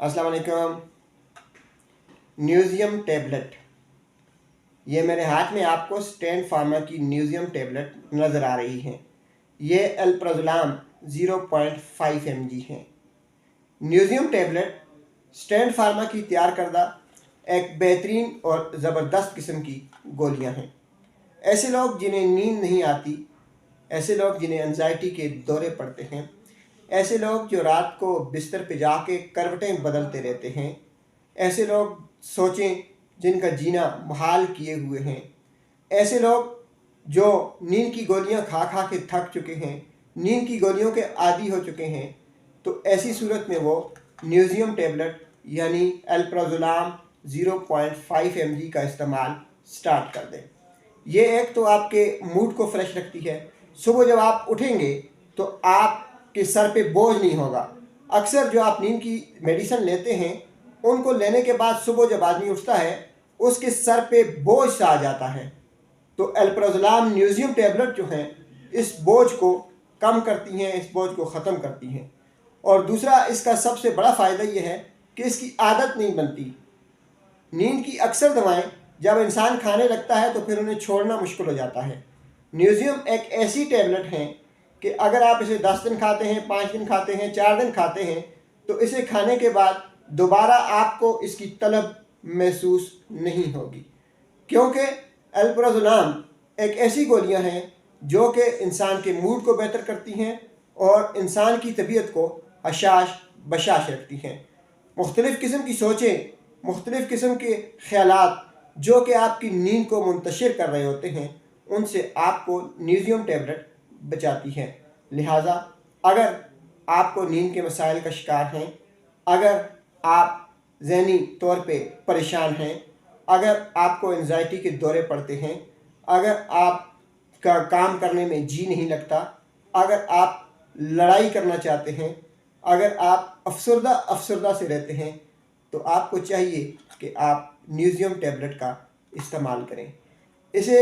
अस्सलाम वालेकुम। न्यूज़ियम टैबलेट, ये मेरे हाथ में आपको स्टैंड फार्मा की न्यूज़ियम टैबलेट नज़र आ रही है। ये अल्प्राज़ोलाम 0.5 mg है। न्यूज़ियम टैबलेट स्टैंड फार्मा की तैयार करदा एक बेहतरीन और ज़बरदस्त किस्म की गोलियां हैं। ऐसे लोग जिन्हें नींद नहीं आती, ऐसे लोग जिन्हें एंजाइटी के दौरे पड़ते हैं, ऐसे लोग जो रात को बिस्तर पे जाके करवटें बदलते रहते हैं, ऐसे लोग सोचें जिनका जीना मुहाल किए हुए हैं, ऐसे लोग जो नींद की गोलियां खा खा के थक चुके हैं, नींद की गोलियों के आदी हो चुके हैं, तो ऐसी सूरत में वो न्यूज़ियम टैबलेट यानी अल्प्राज़ोलाम 0.5 mg का इस्तेमाल स्टार्ट कर दें। ये एक तो आपके मूड को फ्रेश रखती है। सुबह जब आप उठेंगे तो आपके सर पे बोझ नहीं होगा। अक्सर जो आप नींद की मेडिसिन लेते हैं, उनको लेने के बाद सुबह जब आदमी उठता है उसके सर पे बोझ सा आ जाता है। तो अल्प्राज़ोलाम न्यूज़ियम टैबलेट जो हैं इस बोझ को कम करती हैं, इस बोझ को ख़त्म करती हैं। और दूसरा इसका सबसे बड़ा फ़ायदा ये है कि इसकी आदत नहीं बनती। नींद की अक्सर दवाएं जब इंसान खाने लगता है तो फिर उन्हें छोड़ना मुश्किल हो जाता है। न्यूज़ियम एक ऐसी टैबलेट है कि अगर आप इसे 10 दिन खाते हैं, 5 दिन खाते हैं, 4 दिन खाते हैं, तो इसे खाने के बाद दोबारा आपको इसकी तलब महसूस नहीं होगी, क्योंकि अल्प्राज़ोलाम एक ऐसी गोलियां हैं जो कि इंसान के मूड को बेहतर करती हैं और इंसान की तबीयत को हशाश बशाश रखती हैं। मुख्तलिफ़ किस्म की सोचें, मुख्तलिफ़ किस्म के ख़यालात जो कि आपकी नींद को मुंतशिर कर रहे होते हैं, उनसे आपको न्यूज़ियम टैबलेट बचाती है। लिहाजा अगर आपको नींद के मसाइल का शिकार हैं, अगर आप ज़हनी तौर पे परेशान हैं, अगर आपको एंजाइटी के दौरे पड़ते हैं, अगर आपका काम करने में जी नहीं लगता, अगर आप लड़ाई करना चाहते हैं, अगर आप अफसरदा से रहते हैं, तो आपको चाहिए कि आप न्यूज़ियम टैबलेट का इस्तेमाल करें। इसे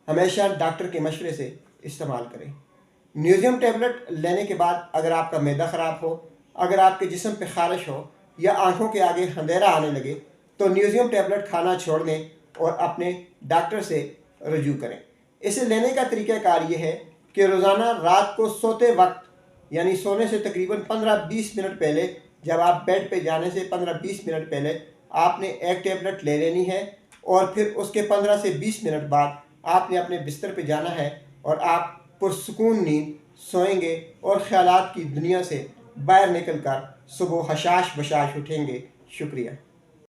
हमेशा डॉक्टर के मशवरे से इस्तेमाल करें। न्यूज़ियम टैबलेट लेने के बाद अगर आपका मैदा ख़राब हो, अगर आपके जिस्म पे ख़ारिश हो या आँखों के आगे अंधेरा आने लगे, तो न्यूज़ियम टैबलेट खाना छोड़ दें और अपने डॉक्टर से रजू करें। इसे लेने का तरीक़ाकार ये है कि रोज़ाना रात को सोते वक्त यानी सोने से तकरीबन 15-20 मिनट पहले, जब आप बेड पे जाने से 15-20 मिनट पहले आपने एक टैबलेट ले लेनी है और फिर उसके 15 से 20 मिनट बाद आपने अपने बिस्तर पे जाना है और आप पुरसुकून नींद सोएंगे और ख़यालात की दुनिया से बाहर निकल कर सुबह हशाश बशाश उठेंगे। शुक्रिया।